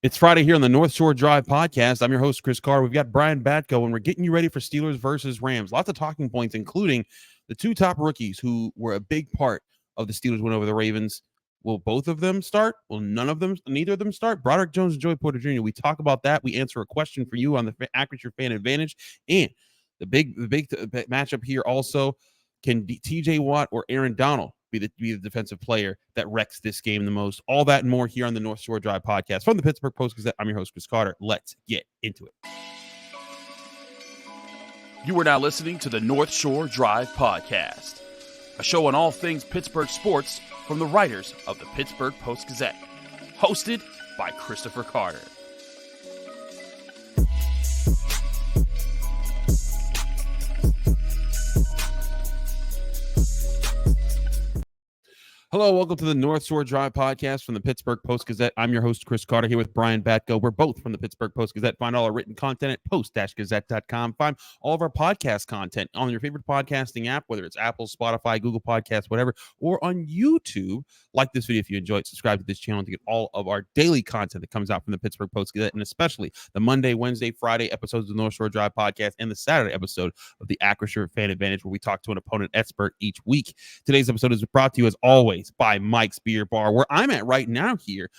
It's Friday here on the North Shore Drive podcast. I'm your host, Chris Carr. We've got Brian Batko, and we're getting you ready for Steelers versus Rams. Lots of talking points, including the two top rookies who were a big part of the Steelers win over the Ravens. Will both of them start? Will neither of them start? Broderick Jones and Joey Porter Jr. We talk about that. We answer a question for you on the Acrisure Fan Advantage. And the big matchup here also, can T.J. Watt or Aaron Donald be the defensive player that wrecks this game the most? All that and more here on the North Shore Drive podcast from the Pittsburgh Post-Gazette. I'm your host, Chris Carter. Let's get into it. You are now listening to the North Shore Drive podcast, a show on all things Pittsburgh sports from the writers of the Pittsburgh Post-Gazette, hosted by Christopher Carter. Hello, welcome to the North Shore Drive podcast from the Pittsburgh Post-Gazette. I'm your host, Chris Carter, here with Brian Batko. We're both from the Pittsburgh Post-Gazette. Find all our written content at post-gazette.com. Find all of our podcast content on your favorite podcasting app, whether it's Apple, Spotify, Google Podcasts, whatever, or on YouTube. Like this video if you enjoy it. Subscribe to this channel to get all of our daily content that comes out from the Pittsburgh Post-Gazette, and especially the Monday, Wednesday, Friday episodes of the North Shore Drive podcast and the Saturday episode of the Acrisure Fan Advantage, where we talk to an opponent expert each week. Today's episode is brought to you, as always, by Mike's Beer Bar, where I'm at right now here,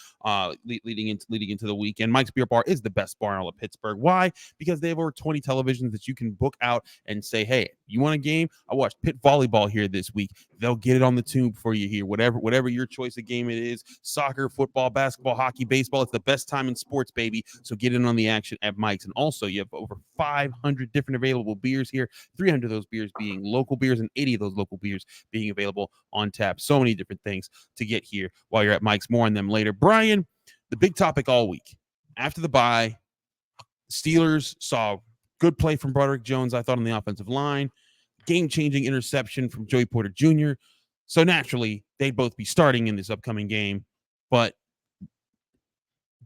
leading into the weekend. Mike's Beer Bar is the best bar in all of Pittsburgh. Why? Because they have over 20 televisions that you can book out and say, hey, you want a game? I watched Pitt volleyball here this week. They'll get it on the tube for you here. Whatever your choice of game it is, soccer, football, basketball, hockey, baseball. It's the best time in sports, baby. So get in on the action at Mike's. And also, you have over 500 different available beers here, 300 of those beers being local beers and 80 of those local beers being available on tap. So many different things to get here while you're at Mike's. More on them later. Brian, the big topic all week. After the bye, Steelers saw good play from Broderick Jones, I thought, on the offensive line. Game-changing interception from Joey Porter Jr. So naturally, they'd both be starting in this upcoming game, but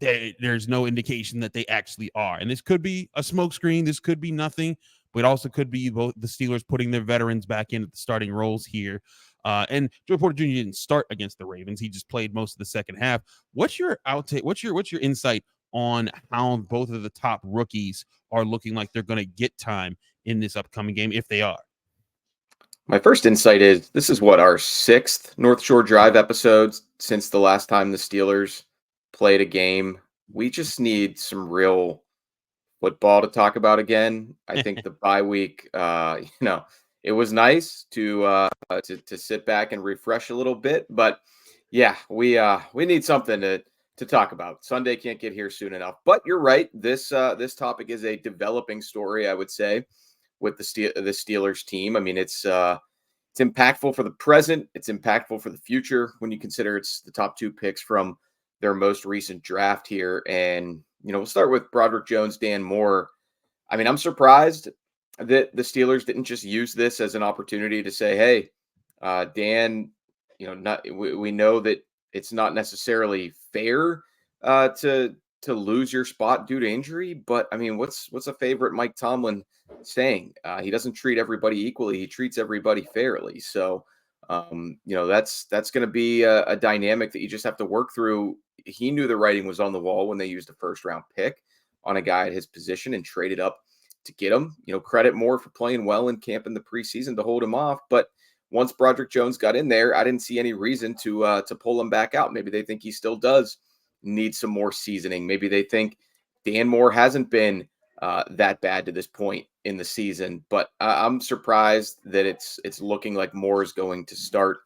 there's no indication that they actually are. And this could be a smokescreen. This could be nothing, but it also could be both the Steelers putting their veterans back in at the starting roles here. And Joey Porter Jr. didn't start against the Ravens. He just played most of the second half. What's your outtake? What's your insight on how both of the top rookies are looking like they're going to get time in this upcoming game, if they are? My first insight is this is our sixth North Shore Drive episode since the last time the Steelers played a game. We just need some real football to talk about again. I think the bye week, it was nice to sit back and refresh a little bit, but yeah, we need something to talk about. Sunday can't get here soon enough. But you're right. This topic is a developing story, I would say, with the Steelers team. I mean, it's impactful for the present. It's impactful for the future when you consider it's the top two picks from their most recent draft here. And, we'll start with Broderick Jones, Dan Moore. I mean, I'm surprised that the Steelers didn't just use this as an opportunity to say, hey, Dan, we know that it's not necessarily fair to lose your spot due to injury, but I mean, what's a favorite Mike Tomlin saying? He doesn't treat everybody equally. He treats everybody fairly. So, that's going to be a dynamic that you just have to work through. He knew the writing was on the wall when they used a first round pick on a guy at his position and traded up to get him. Credit Moore for playing well in camp in the preseason to hold him off. But once Broderick Jones got in there, I didn't see any reason to pull him back out. Maybe they think he still does need some more seasoning. Maybe they think Dan Moore hasn't been that bad to this point in the season. But I'm surprised that it's looking like Moore is going to start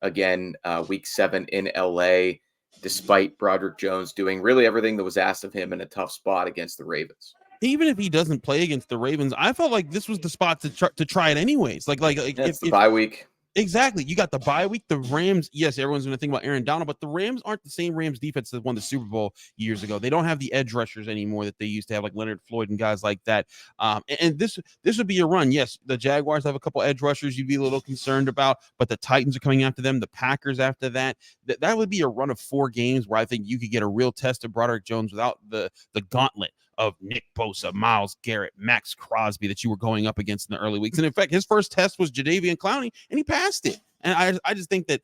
again week 7 in LA, despite Broderick Jones doing really everything that was asked of him in a tough spot against the Ravens. Even if he doesn't play against the Ravens, I felt like this was the spot to try it anyways. It's the bye week. Exactly. You got the bye week. The Rams, yes, everyone's going to think about Aaron Donald, but the Rams aren't the same Rams defense that won the Super Bowl years ago. They don't have the edge rushers anymore that they used to have, like Leonard Floyd and guys like that. And this would be a run. Yes, the Jaguars have a couple edge rushers you'd be a little concerned about, but the Titans are coming after them, the Packers after that. That would be a run of 4 games where I think you could get a real test of Broderick Jones without the gauntlet of Nick Bosa, Myles Garrett, Max Crosby that you were going up against in the early weeks. And in fact, his first test was Jadeveon Clowney, and he passed it. And I just think that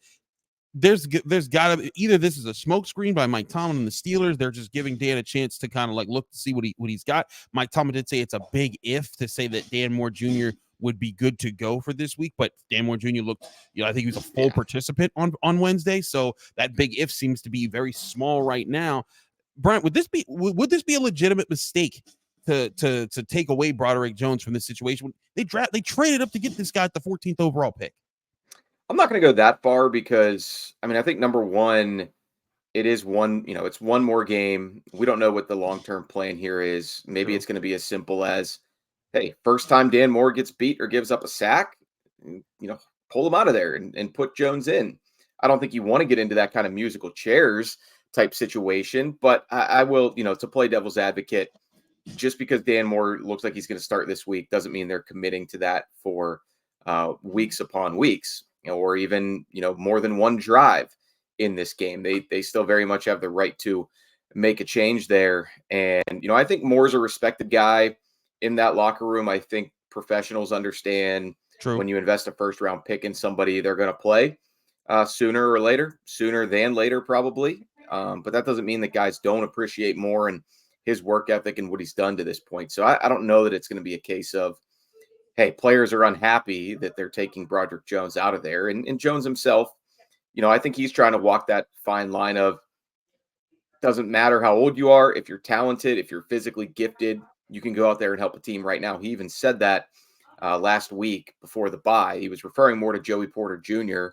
there's got to either this is a smokescreen by Mike Tomlin and the Steelers. They're just giving Dan a chance to kind of like look to see what he's got. Mike Tomlin did say it's a big if to say that Dan Moore Jr. would be good to go for this week, but Dan Moore Jr. looked, I think he was a full participant on Wednesday, so that big if seems to be very small right now. Brian, would this be a legitimate mistake to take away Broderick Jones from this situation? They traded up to get this guy at the 14th overall pick. I'm not going to go that far because, I mean, I think number one, it's one more game. We don't know what the long-term plan here is. Maybe it's going to be as simple as, hey, first time Dan Moore gets beat or gives up a sack, pull him out of there and put Jones in. I don't think you want to get into that kind of musical chairs type situation, but I will, to play devil's advocate, just because Dan Moore looks like he's going to start this week doesn't mean they're committing to that for weeks upon weeks. Or even, more than one drive in this game. They still very much have the right to make a change there. And, I think Moore's a respected guy in that locker room. I think professionals understand when you invest a first round pick in somebody, they're going to play sooner than later, probably. But that doesn't mean that guys don't appreciate Moore and his work ethic and what he's done to this point. So I don't know that it's going to be a case of, hey, players are unhappy that they're taking Broderick Jones out of there. And Jones himself, I think he's trying to walk that fine line of doesn't matter how old you are. If you're talented, if you're physically gifted, you can go out there and help a team right now. He even said that last week before the bye. He was referring more to Joey Porter Jr.,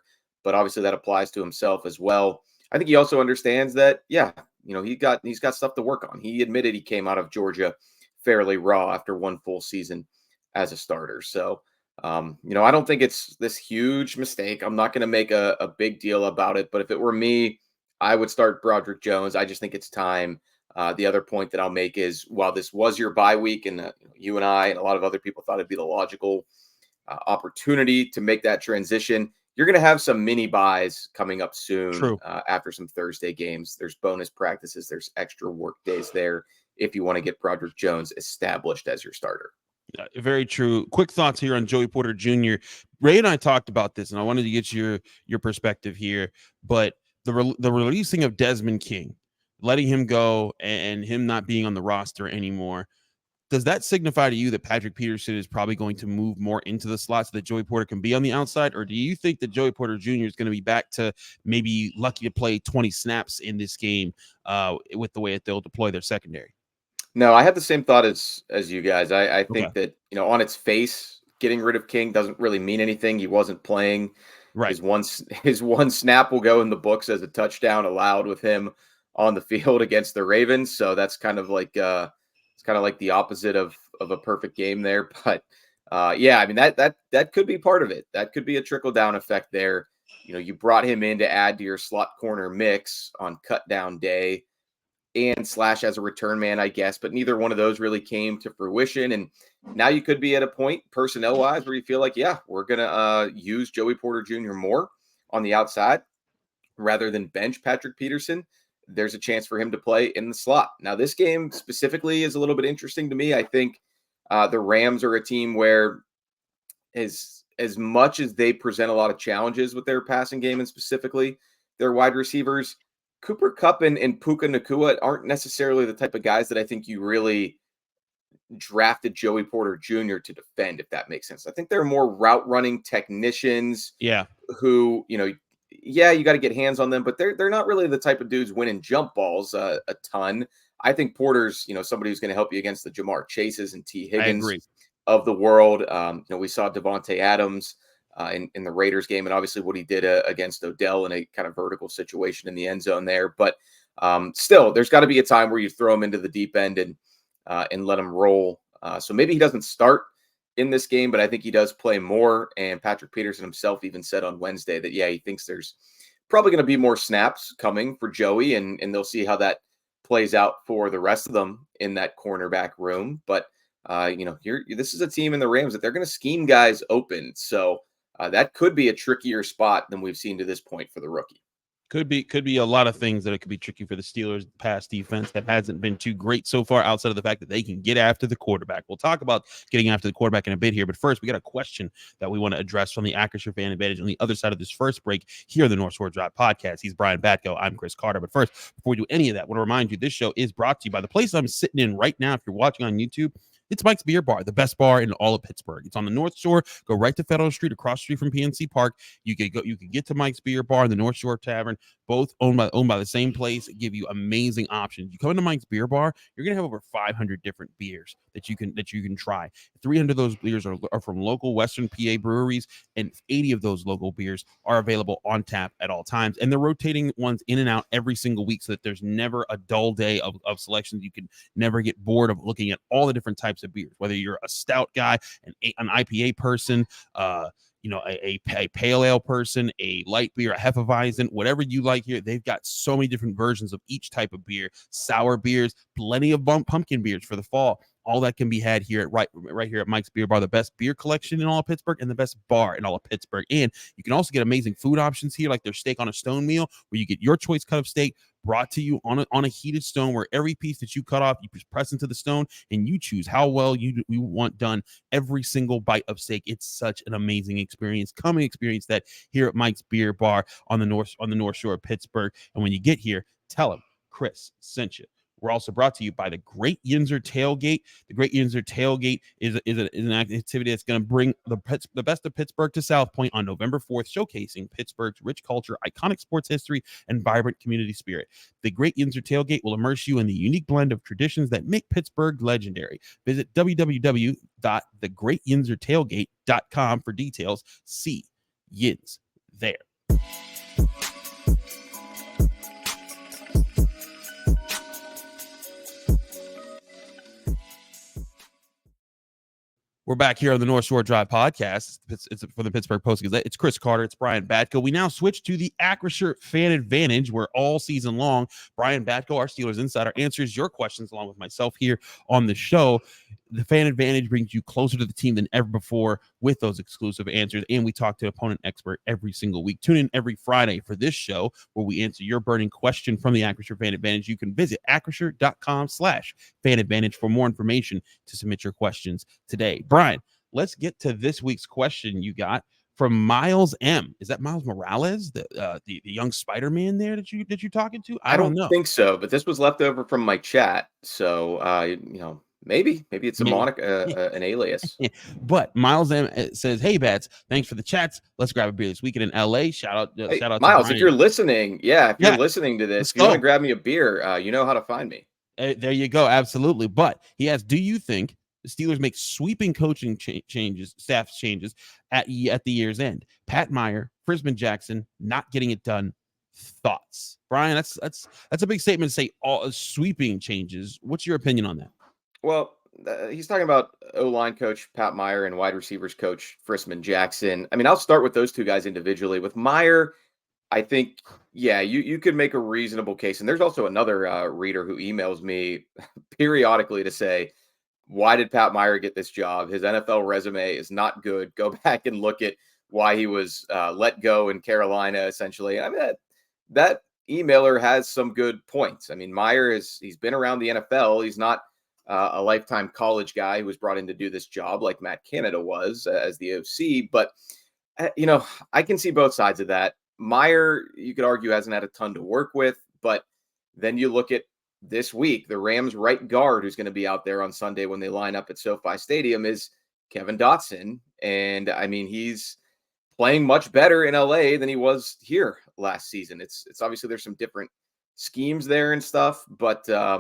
but obviously that applies to himself as well. I think he also understands that, he's got stuff to work on. He admitted he came out of Georgia fairly raw after one full season as a starter. So, I don't think it's this huge mistake. I'm not going to make a big deal about it, but if it were me, I would start Broderick Jones. I just think it's time. The other point that I'll make is while this was your bye week and you and I and a lot of other people thought it'd be the logical opportunity to make that transition, you're going to have some mini buys coming up soon after some Thursday games. There's bonus practices. There's extra work days there if you want to get Broderick Jones established as your starter. Very true. Quick thoughts here on Joey Porter Jr. Ray and I talked about this, and I wanted to get your perspective here. But the releasing of Desmond King, letting him go and him not being on the roster anymore, does that signify to you that Patrick Peterson is probably going to move more into the slot so that Joey Porter can be on the outside? Or do you think that Joey Porter Jr. is going to be back to maybe lucky to play 20 snaps in this game with the way that they'll deploy their secondary? No, I had the same thought as you guys. I think that, on its face, getting rid of King doesn't really mean anything. He wasn't playing. Right. His one snap will go in the books as a touchdown allowed with him on the field against the Ravens. So that's kind of like it's kind of like the opposite of a perfect game there. But I mean that could be part of it. That could be a trickle down effect there. You brought him in to add to your slot corner mix on cut down day and Slash as a return man, I guess, but neither one of those really came to fruition. And now you could be at a point personnel wise where you feel like, we're going to use Joey Porter Jr. more on the outside rather than bench Patrick Peterson. There's a chance for him to play in the slot. Now, this game specifically is a little bit interesting to me. I think the Rams are a team where as much as they present a lot of challenges with their passing game and specifically their wide receivers, Cooper Kupp and Puka Nacua aren't necessarily the type of guys that I think you really drafted Joey Porter Jr. to defend, if that makes sense. I think they're more route running technicians who, you got to get hands on them, but they're not really the type of dudes winning jump balls a ton. I think Porter's, somebody who's going to help you against the Jamar Chases and T. Higgins of the world. We saw Devontae Adams in the Raiders game, and obviously what he did against Odell in a kind of vertical situation in the end zone there. But still, there's got to be a time where you throw him into the deep end and let him roll. So maybe he doesn't start in this game, but I think he does play more. And Patrick Peterson himself even said on Wednesday that, he thinks there's probably going to be more snaps coming for Joey, and they'll see how that plays out for the rest of them in that cornerback room. But, this is a team in the Rams that they're going to scheme guys open. So that could be a trickier spot than we've seen to this point for the rookie. Could be a lot of things that it could be tricky for the Steelers' pass defense that hasn't been too great so far, outside of the fact that they can get after the quarterback. We'll talk about getting after the quarterback in a bit here, but first we got a question that we want to address from the Acrisure Fan Advantage on the other side of this first break here on the North Shore Drive podcast. He's Brian Batko. I'm Chris Carter. But first, before we do any of that, I want to remind you this show is brought to you by the place I'm sitting in right now. If you're watching on YouTube, it's Mike's Beer Bar, the best bar in all of Pittsburgh. It's on the North Shore. Go right to Federal Street, across the street from PNC Park. You could get to Mike's Beer Bar and the North Shore Tavern, both owned by the same place. Give you amazing options. You come into Mike's Beer Bar, you're gonna have over 500 different beers that you can try. 300 of those beers are from local Western PA breweries, and 80 of those local beers are available on tap at all times. And they're rotating ones in and out every single week, so that there's never a dull day of selections. You can never get bored of looking at all the different types of beers, whether you're a stout guy, an IPA person, a pale ale person, a light beer, a Hefeweizen, whatever you like here. They've got so many different versions of each type of beer, sour beers, plenty of pumpkin beers for the fall. All that can be had here at right here at Mike's Beer Bar, the best beer collection in all of Pittsburgh and the best bar in all of Pittsburgh. And you can also get amazing food options here, like their steak on a stone meal, where you get your choice cut of steak brought to you on a heated stone, where every piece that you cut off, you press into the stone and you choose how well you want done every single bite of steak. It's such an amazing experience. Come and experience that here at Mike's Beer Bar on the North Shore of Pittsburgh. And when you get here, tell them Chris sent you. We're also brought to you by the Great Yinzer Tailgate. The Great Yinzer Tailgate is an activity that's going to bring the best of Pittsburgh to South Point on November 4th, showcasing Pittsburgh's rich culture, iconic sports history, and vibrant community spirit. The Great Yinzer Tailgate will immerse you in the unique blend of traditions that make Pittsburgh legendary. Visit www.thegreatyinzertailgate.com for details. See Yins there. We're back here on the North Shore Drive podcast. It's for the Pittsburgh Post-Gazette. It's Chris Carter. It's Brian Batko. We now switch to the Acrisure Fan Advantage, where all season long, Brian Batko, our Steelers insider, answers your questions along with myself here on the show. The Fan Advantage brings you closer to the team than ever before with those exclusive answers, and we talk to an opponent expert every single week. Tune in every Friday for this show, where we answer your burning question from the Acrisure Fan Advantage. You can visit acrisure.com/Fan Advantage for more information to submit your questions today. Brian, let's get to this week's question you got from Miles M. Is that Miles Morales, the young Spider-Man there that you're talking to? I don't know. Think so, but this was left over from my chat, so maybe it's a an alias. But Miles M says, "Hey Bats, thanks for the chats. Let's grab a beer this weekend in LA." Shout out Miles, to if you're listening, you're listening to this, if you want to grab me a beer, you know how to find me. There you go, absolutely. But he asks, do you think the Steelers make sweeping coaching staff changes at the year's end? Pat Meyer, Frisman Jackson, not getting it done. Thoughts, Brian? That's a big statement to say. All sweeping changes. What's your opinion on that? Well, he's talking about O-line coach Pat Meyer and wide receivers coach Frisman Jackson. I mean, I'll start with those two guys individually. With Meyer, I think, you could make a reasonable case. And there's also another reader who emails me periodically to say, why did Pat Meyer get this job? His NFL resume is not good. Go back and look at why he was let go in Carolina, essentially. I mean, that emailer has some good points. I mean, Meyer he's been around the NFL. He's not a lifetime college guy who was brought in to do this job like Matt Canada was as the OC. But, I can see both sides of that. Meyer, you could argue, hasn't had a ton to work with. But then you look at this week, the Rams right guard who's going to be out there on Sunday when they line up at SoFi Stadium is Kevin Dotson. And, I mean, he's playing much better in LA than he was here last season. It's obviously there's some different schemes there and stuff. But, I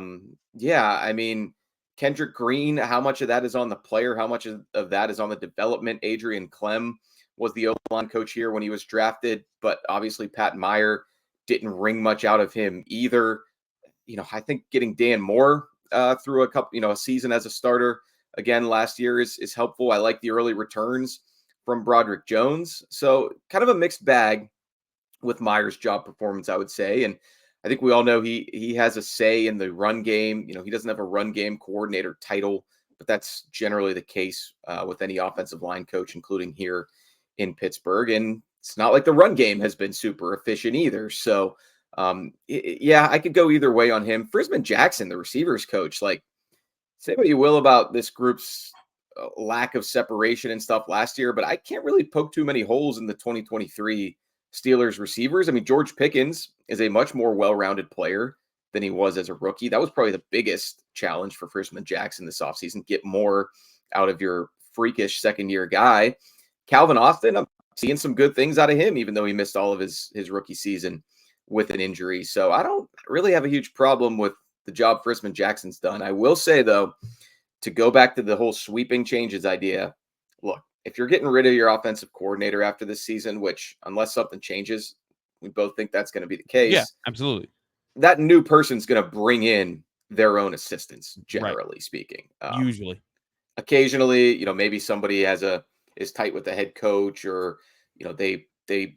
mean, Kendrick Green, how much of that is on the player? How much of that is on the development? Adrian Clem was the O-line coach here when he was drafted, but obviously Pat Meyer didn't wring much out of him either. I think getting Dan Moore through a season as a starter again last year is helpful. I like the early returns from Broderick Jones. So kind of a mixed bag with Meyer's job performance, I would say. And I think we all know he has a say in the run game. He doesn't have a run game coordinator title, but that's generally the case with any offensive line coach, including here in Pittsburgh. And it's not like the run game has been super efficient either. So, yeah, I could go either way on him. Frisman Jackson, the receivers coach, like, say what you will about this group's lack of separation and stuff last year, but I can't really poke too many holes in the 2023 Steelers receivers. I mean, George Pickens is a much more well-rounded player than he was as a rookie. That was probably the biggest challenge for Frisman Jackson this offseason. Get more out of your freakish second-year guy. Calvin Austin, I'm seeing some good things out of him, even though he missed all of his rookie season with an injury. So I don't really have a huge problem with the job Frisman Jackson's done. I will say, though, to go back to the whole sweeping changes idea, look, if you're getting rid of your offensive coordinator after this season, which unless something changes, we both think that's going to be the case. Yeah, absolutely. That new person's going to bring in their own assistants, generally speaking. Usually. Occasionally, maybe somebody is tight with the head coach, or, they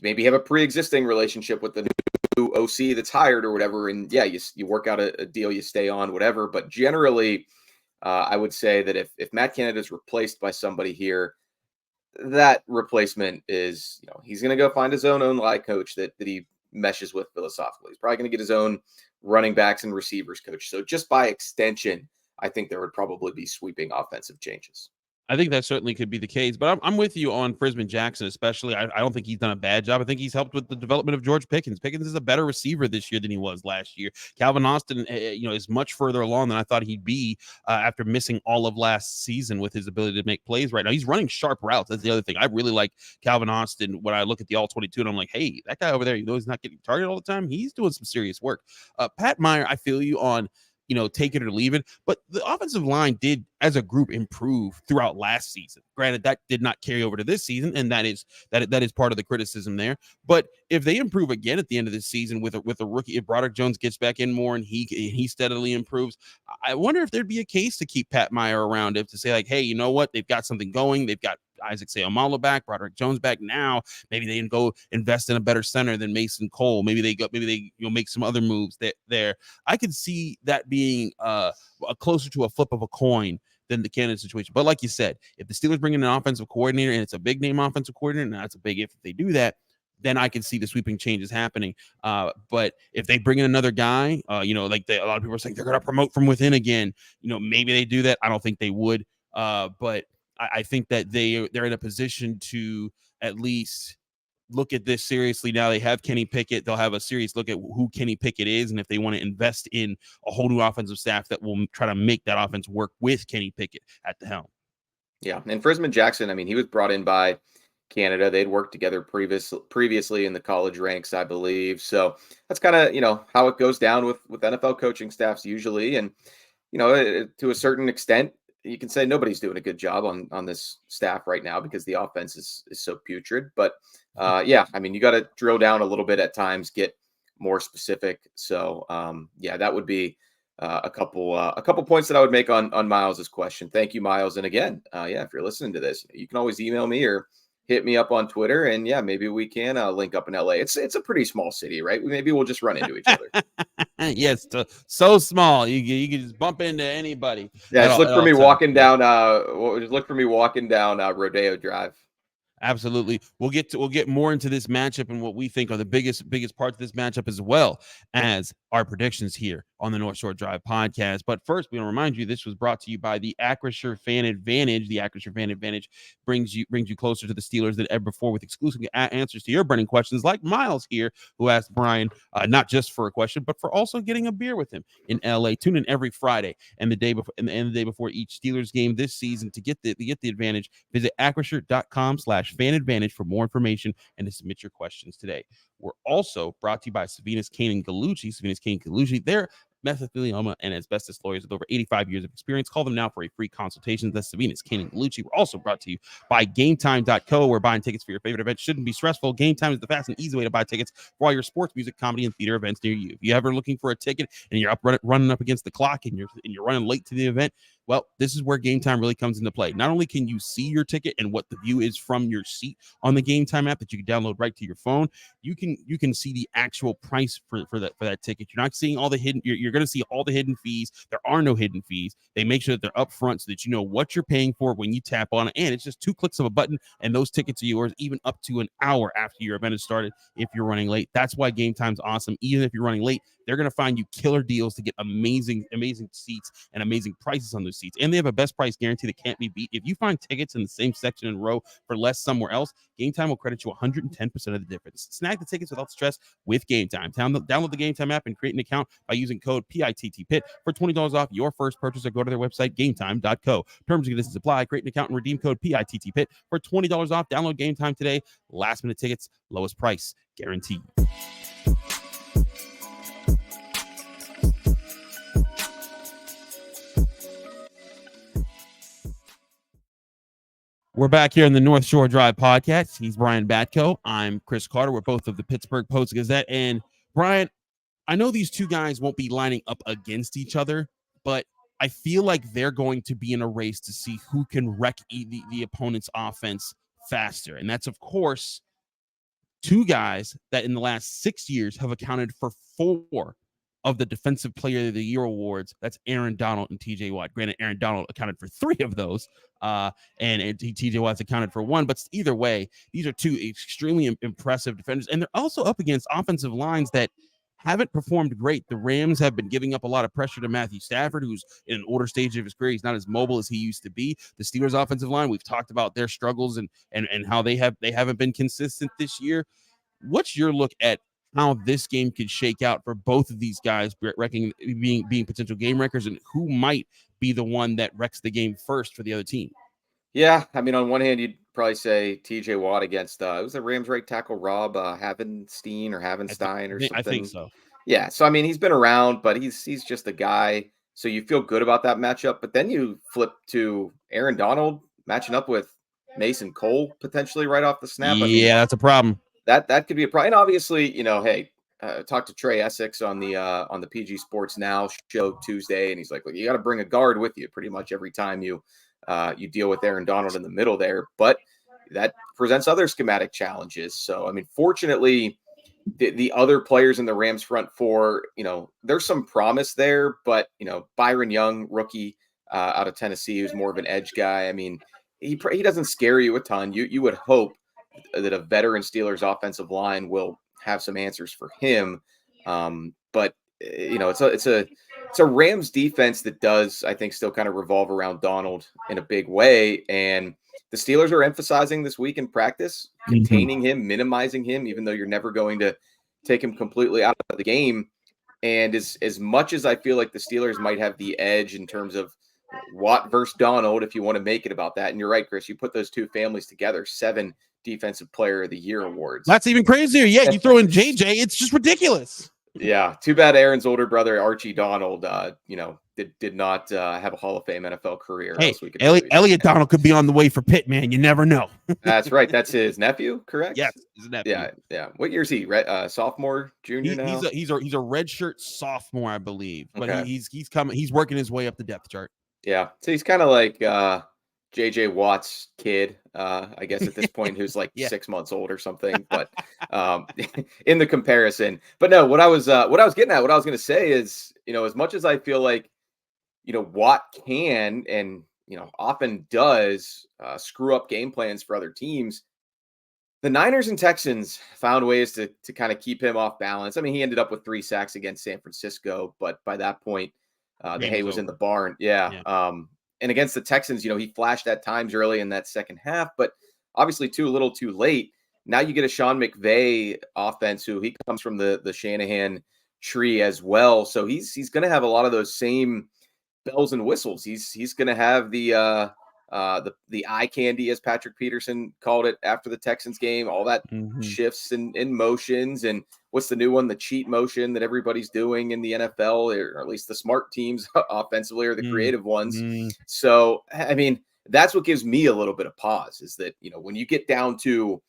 maybe have a pre-existing relationship with the new OC that's hired or whatever. And yeah, you work out a deal, you stay on, whatever. But generally, I would say that if Matt Canada is replaced by somebody here, that replacement is, he's going to go find his own line coach that he meshes with philosophically. He's probably going to get his own running backs and receivers coach. So just by extension, I think there would probably be sweeping offensive changes. I think that certainly could be the case, but I'm with you on Frisman Jackson, especially. I don't think he's done a bad job. I think he's helped with the development of George Pickens. Pickens is a better receiver this year than he was last year. Calvin Austin, is much further along than I thought he'd be after missing all of last season with his ability to make plays right now. He's running sharp routes. That's the other thing. I really like Calvin Austin when I look at the All-22, and I'm like, hey, that guy over there, he's not getting targeted all the time. He's doing some serious work. Pat Meyer, I feel you on, take it or leave it. But the offensive line did, as a group, improve throughout last season. Granted, that did not carry over to this season, and that is part of the criticism there. But if they improve again at the end of this season with a rookie, if Broderick Jones gets back in more and he steadily improves, I wonder if there'd be a case to keep Pat Meyer around, to say like, hey, you know what? They've got something going. They've got Isaac Seumalo back, Broderick Jones back. Now maybe they can go invest in a better center than Mason Cole. Maybe they make some other moves there. I could see that being closer to a flip of a coin than the Canada situation. But like you said, if the Steelers bring in an offensive coordinator, and it's a big name offensive coordinator, and that's a big if they do that, then I can see the sweeping changes happening. But if they bring in another guy, a lot of people are saying they're going to promote from within again. Maybe they do that. I don't think they would. But I think that they're in a position to at least look at this seriously. Now they have Kenny Pickett. They'll have a serious look at who Kenny Pickett is, and if they want to invest in a whole new offensive staff that will try to make that offense work with Kenny Pickett at the helm. Yeah, and Frisman Jackson, I mean, he was brought in by Canada. They'd worked together previously in the college ranks, I believe. So that's kind of, how it goes down with NFL coaching staffs usually. And, to a certain extent, you can say nobody's doing a good job on this staff right now because the offense is so putrid. But yeah, I mean, you got to drill down a little bit at times, get more specific. So yeah, that would be a couple points that I would make on Miles's question. Thank you, Miles. And again, yeah, if you're listening to this, you can always email me or hit me up on Twitter, and yeah, maybe we can link up in LA. It's a pretty small city, right? Maybe we'll just run into each other. Yes, so small you can just bump into anybody. Yeah, just look for me walking down. Look for me walking down Rodeo Drive. Absolutely. We'll get more into this matchup and what we think are the biggest parts of this matchup, as well as our predictions here on the North Shore Drive podcast. But first, we want to remind you this was brought to you by the Acrisure Fan Advantage. The Acrisure Fan Advantage brings you closer to the Steelers than ever before, with exclusive answers to your burning questions, like Miles here, who asked Brian not just for a question, but for also getting a beer with him in LA. Tune in every Friday and the day before each Steelers game this season to get the advantage. Visit acrisure.com/fan advantage for more information and to submit your questions today. We're also brought to you by Savinas Kane & Gallucci. Savinas Kane & Gallucci, they're mesothelioma and asbestos lawyers with over 85 years of experience. Call them now for a free consultation. That's Savinas Kane & Gallucci. We're also brought to you by GameTime.co, where buying tickets for your favorite event shouldn't be stressful. Game Time is the fast and easy way to buy tickets for all your sports, music, comedy, and theater events near you. If you're ever looking for a ticket and you're running up against the clock and you're running late to the event, Well, this is where Game Time really comes into play. Not only can you see your ticket and what the view is from your seat on the Game Time app that you can download right to your phone, you can see the actual price for that ticket. You're not seeing all the hidden. You're going to see all the hidden fees. There are no hidden fees. They make sure that they're upfront so that you know what you're paying for when you tap on it, and it's just 2 clicks of a button, and those tickets are yours, even up to an hour after your event has started. If you're running late, that's why Game Time's awesome. Even if you're running late, they're going to find you killer deals to get amazing seats and amazing prices on those seats. And they have a best price guarantee that can't be beat. If you find tickets in the same section and row for less somewhere else, Game Time will credit you 110% of the difference. Snag the tickets without stress with Game Time. Download the Game Time app and create an account by using code PITTPIT for $20 off your first purchase, or go to their website, gametime.co. Terms and conditions apply. Create an account and redeem code PITTPIT for $20 off. Download Game Time today. Last minute tickets, lowest price guaranteed. We're back here in the North Shore Drive podcast. He's Brian Batko. I'm Chris Carter. We're both of the Pittsburgh Post-Gazette. And Brian, I know these two guys won't be lining up against each other, but I feel like they're going to be in a race to see who can wreck the opponent's offense faster. And that's, of course, two guys that in the last 6 years have accounted for 4 of the Defensive Player of the Year awards. That's Aaron Donald and T.J. Watt. Granted, Aaron Donald accounted for 3 of those, and T.J. Watt's accounted for 1. But either way, these are 2 extremely impressive defenders, and they're also up against offensive lines that haven't performed great. The Rams have been giving up a lot of pressure to Matthew Stafford, who's in an older stage of his career. He's not as mobile as he used to be. The Steelers' offensive line, we've talked about their struggles and how they haven't been consistent this year. What's your look at how this game could shake out for both of these guys, being potential game wreckers, and who might be the one that wrecks the game first for the other team? Yeah, I mean, on one hand, you'd probably say T.J. Watt against it was the Rams right tackle Rob Havenstein or Havenstein or something. I think so. Yeah, so I mean, he's been around, but he's just a guy. So you feel good about that matchup, but then you flip to Aaron Donald matching up with Mason Cole potentially right off the snap. Yeah, I mean, that's a problem. That could be a problem. And obviously, hey, talk to Trey Essex on the PG Sports Now show Tuesday, and he's like, "Well, you got to bring a guard with you pretty much every time you deal with Aaron Donald in the middle there." But that presents other schematic challenges. So, I mean, fortunately, the other players in the Rams front 4, there's some promise there. But Byron Young, rookie out of Tennessee, who's more of an edge guy. I mean, he doesn't scare you a ton. You would hope that a veteran Steelers offensive line will have some answers for him. But it's a Rams defense that does, I think, still kind of revolve around Donald in a big way. And the Steelers are emphasizing this week in practice, containing him, minimizing him, even though you're never going to take him completely out of the game. And as much as I feel like the Steelers might have the edge in terms of Watt versus Donald, if you want to make it about that. And you're right, Chris, you put those two families together, 7 Defensive Player of the Year awards. That's even crazier. Yeah, you throw in JJ, it's just ridiculous. Yeah, too bad Aaron's older brother, Archie Donald, did not have a Hall of Fame NFL career. Hey, Elliot Donald could be on the way for Pitt, man. You never know. That's right. That's his nephew, correct? Yes, his nephew. Yeah. What year is he? Sophomore, junior now? He's a redshirt sophomore, I believe. But okay. he's coming. He's working his way up the depth chart. Yeah, so he's kind of like J.J. Watt's kid, I guess at this point, who's like 6 months old or something. But in the comparison, but no, what I was getting at, what I was going to say is, as much as I feel like, Watt can and often does screw up game plans for other teams, the Niners and Texans found ways to kind of keep him off balance. I mean, he ended up with 3 sacks against San Francisco, but by that point, the hay was in the barn. Yeah. And against the Texans, he flashed at times early in that second half, but obviously a little too late. Now you get a Sean McVay offense, who he comes from the Shanahan tree as well. So he's going to have a lot of those same bells and whistles. He's going to have the eye candy, as Patrick Peterson called it after the Texans game, all that shifts and motions. And what's the new one? The cheat motion that everybody's doing in the NFL, or at least the smart teams offensively, or the creative ones. So, I mean, that's what gives me a little bit of pause, is that, when you get down to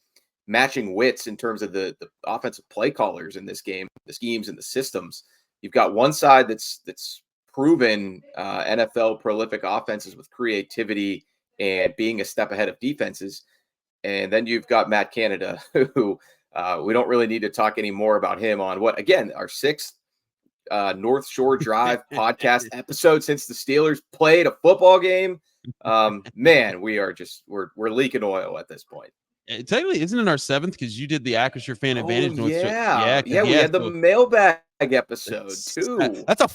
matching wits in terms of the offensive play callers in this game, the schemes and the systems, you've got one side that's proven NFL prolific offenses with creativity and being a step ahead of defenses. And then you've got Matt Canada, who we don't really need to talk any more about him on what, again, our sixth North Shore Drive podcast episode since the Steelers played a football game. Man, we're leaking oil at this point. Technically, isn't it our seventh? Because you did the Acrisure Fan Advantage. We had the mailbag episode too. That's a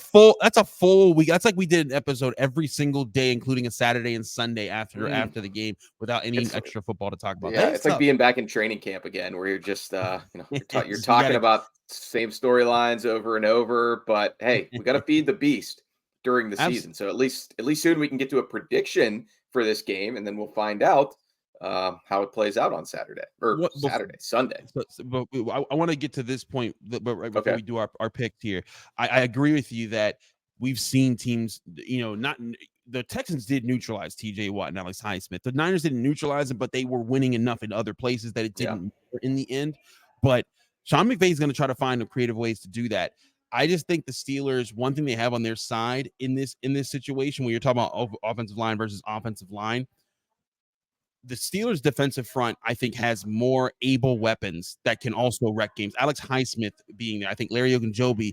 full week. That's like we did an episode every single day, including a Saturday and Sunday after the game, without any extra football to talk about. Yeah, it's like being back in training camp again, where you're just you're talking about same storylines over and over. But hey, we got to feed the beast during the season. So at least soon we can get to a prediction for this game, and then we'll find out how it plays out on Saturday or Sunday. But I want to get to this point, but right before we do our picks here, I agree with you that we've seen teams, not the Texans did neutralize T.J. Watt and Alex Highsmith. The Niners didn't neutralize them, but they were winning enough in other places that it didn't matter in the end. But Sean McVay is going to try to find creative ways to do that. I just think the Steelers, one thing they have on their side in this situation, when you're talking about offensive line versus offensive line, the Steelers' defensive front, I think, has more able weapons that can also wreck games. Alex Highsmith being there, I think Larry Ogunjobi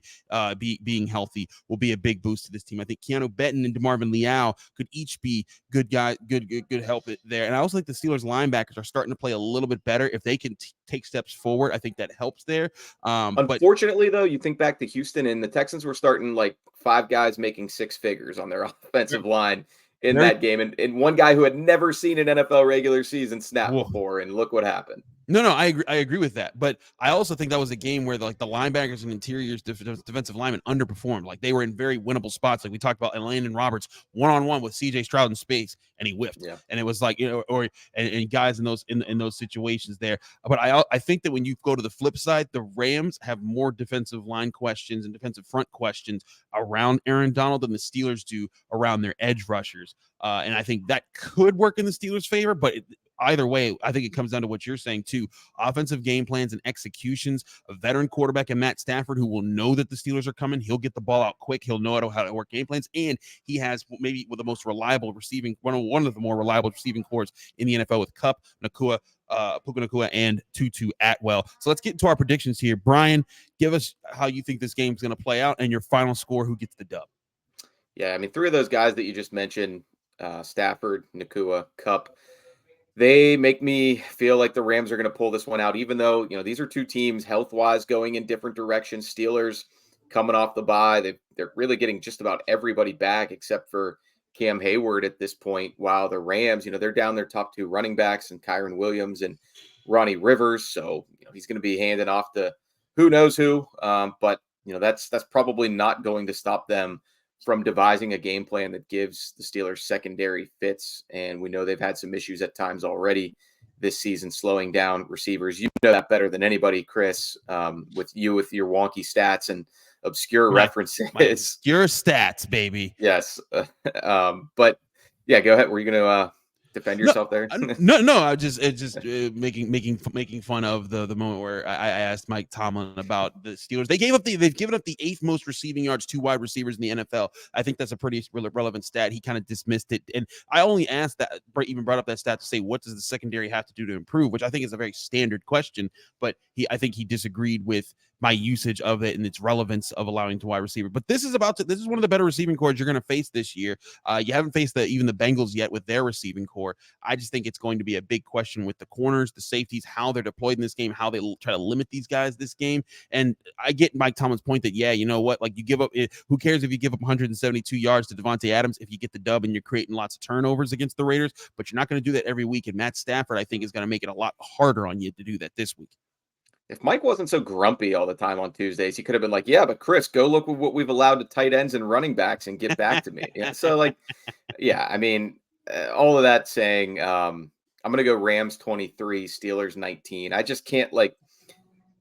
being healthy will be a big boost to this team. I think Keanu Benton and DeMarvin Leal could each be good guys, good help there. And I also think the Steelers' linebackers are starting to play a little bit better. If they can take steps forward, I think that helps there. Unfortunately, though, you think back to Houston, and the Texans were starting like 5 guys making 6 figures on their offensive line in that game, and one guy who had never seen an NFL regular season snap before, and look what happened. No, I agree with that. But I also think that was a game where the linebackers and interiors defensive linemen underperformed. Like they were in very winnable spots. Like we talked about Landon Roberts one-on-one with C.J. Stroud in space, and he whiffed. Yeah. And it was like, and guys in those situations there. But I think that when you go to the flip side, the Rams have more defensive line questions and defensive front questions around Aaron Donald than the Steelers do around their edge rushers. And I think that could work in the Steelers' favor, but either way, I think it comes down to what you're saying too. Offensive game plans and executions, a veteran quarterback in Matt Stafford who will know that the Steelers are coming. He'll get the ball out quick. He'll know how to work game plans. And he has maybe the most reliable one of the more reliable receiving corps in the NFL with Kupp, Puka Nacua, and Tutu Atwell. So let's get into our predictions here. Brian, give us how you think this game's going to play out and your final score, who gets the dub. Yeah, I mean, 3 of those guys that you just mentioned, Stafford, Nacua, Kupp, they make me feel like the Rams are going to pull this one out, even though, these are 2 teams health-wise going in different directions. Steelers coming off the bye. They're really getting just about everybody back except for Cam Hayward at this point, while the Rams, they're down their top 2 running backs and Kyron Williams and Ronnie Rivers. So, he's going to be handing off to who knows who. But, that's probably not going to stop them from devising a game plan that gives the Steelers secondary fits. And we know they've had some issues at times already this season, slowing down receivers. You know that better than anybody, Chris, with your wonky stats and obscure references. Obscure stats, baby. Yes. But yeah, go ahead. Were you going to defend yourself there? No. I just making fun of the moment where I asked Mike Tomlin about the Steelers. They've given up the 8th most receiving yards to wide receivers in the NFL. I think that's a pretty relevant stat. He kind of dismissed it, and I only asked that, even brought up that stat to say, what does the secondary have to do to improve? Which I think is a very standard question, but I think he disagreed with my usage of it and its relevance of allowing to wide receiver. But this is one of the better receiving corps you're going to face this year. You haven't faced even the Bengals yet with their receiving corps. I just think it's going to be a big question with the corners, the safeties, how they're deployed in this game, how they try to limit these guys this game. And I get Mike Tomlin's point that, you know what, like you give up, who cares if you give up 172 yards to Devontae Adams if you get the dub and you're creating lots of turnovers against the Raiders, but you're not going to do that every week. And Matt Stafford, I think, is going to make it a lot harder on you to do that this week. If Mike wasn't so grumpy all the time on Tuesdays, he could have been like, yeah, but Chris, go look at what we've allowed to tight ends and running backs and get back to me. So I mean, all of that saying, I'm going to go Rams 23, Steelers 19. I just can't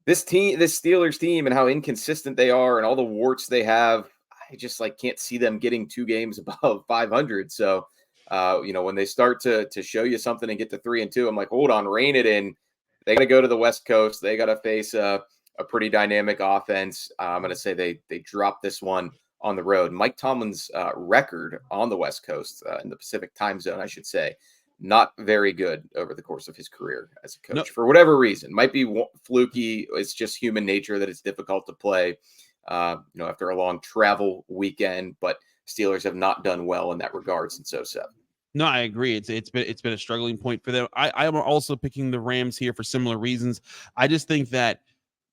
this Steelers team and how inconsistent they are and all the warts they have. I just can't see them getting 2 games above 500. So, when they start to show you something and get to 3-2, I'm like, hold on, rein it in. They got to go to the West Coast. They got to face a pretty dynamic offense. I'm going to say they drop this one on the road. Mike Tomlin's record on the West Coast, in the Pacific time zone, I should say, not very good over the course of his career as a coach. For whatever reason. Might be fluky. It's just human nature that it's difficult to play, after a long travel weekend. But Steelers have not done well in that regard since 2007. No, I agree. It's been a struggling point for them. I am also picking the Rams here for similar reasons. I just think that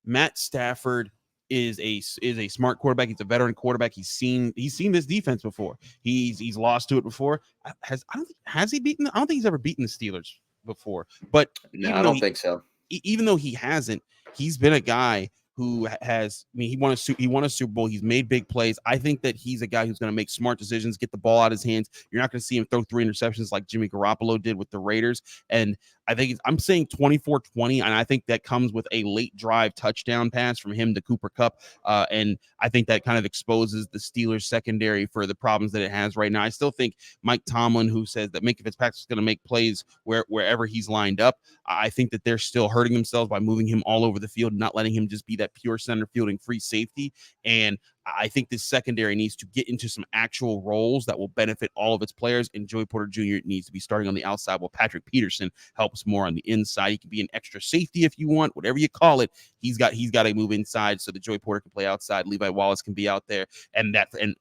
Matt Stafford is a smart quarterback. He's a veteran quarterback. He's seen this defense before. He's lost to it before. Has he beaten? I don't think he's ever beaten the Steelers before. But no, I don't think so. Even though he hasn't, he's been a guy who has, he won a Super Bowl. He's made big plays. I think that he's a guy who's going to make smart decisions, get the ball out of his hands. You're not going to see him throw 3 interceptions like Jimmy Garoppolo did with the Raiders. And I think I'm saying 24-20, and I think that comes with a late drive touchdown pass from him to Cooper Kupp. And I think that kind of exposes the Steelers secondary for the problems that it has right now. I still think Mike Tomlin, who says that Minkah Fitzpatrick is going to make plays wherever he's lined up, I think that they're still hurting themselves by moving him all over the field, not letting him just be that pure center fielding free safety. And I think this secondary needs to get into some actual roles that will benefit all of its players. And Joey Porter Jr. needs to be starting on the outside while Patrick Peterson helps more on the inside. He can be an extra safety if you want, whatever you call it. He's got to move inside so that Joey Porter can play outside. Levi Wallace can be out there. And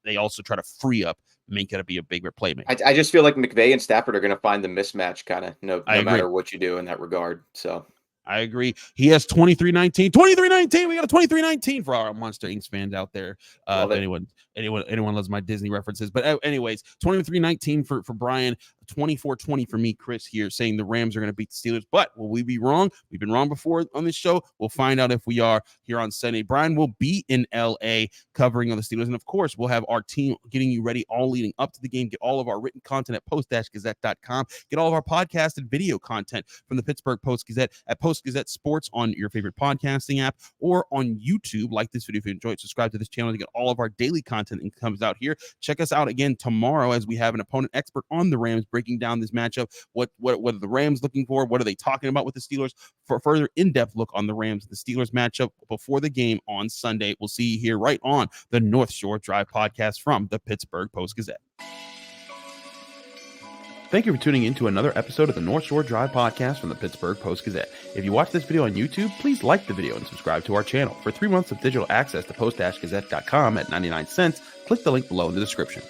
they also try to free up Minkah to be a bigger playmaker. I just feel like McVay and Stafford are going to find the mismatch kind of no matter what you do in that regard. So I agree. He has 23-19. 23-19. We got a 23-19 for our Monster Inc. fans out there. If anyone loves my Disney references. But anyways, 23-19 for Brian. 24-20 for me, Chris, here saying the Rams are going to beat the Steelers. But will we be wrong? We've been wrong before on this show. We'll find out if we are here on Sunday. Brian will be in LA covering on the Steelers. And of course, we'll have our team getting you ready all leading up to the game. Get all of our written content at post-gazette.com. Get all of our podcast and video content from the Pittsburgh Post-Gazette at Post-Gazette Sports on your favorite podcasting app or on YouTube. Like this video if you enjoyed. Subscribe to this channel to get all of our daily content that comes out here. Check us out again tomorrow as we have an opponent expert on the Rams breaking down this matchup. What are the Rams looking for? What are they talking about with the Steelers? For a further in-depth look on the Rams and the Steelers matchup before the game on Sunday. We'll see you here right on the North Shore Drive podcast from the Pittsburgh Post-Gazette. Thank you for tuning in to another episode of the North Shore Drive podcast from the Pittsburgh Post-Gazette. If you watch this video on YouTube, please like the video and subscribe to our channel. For 3 months of digital access to post-gazette.com at 99 cents, click the link below in the description.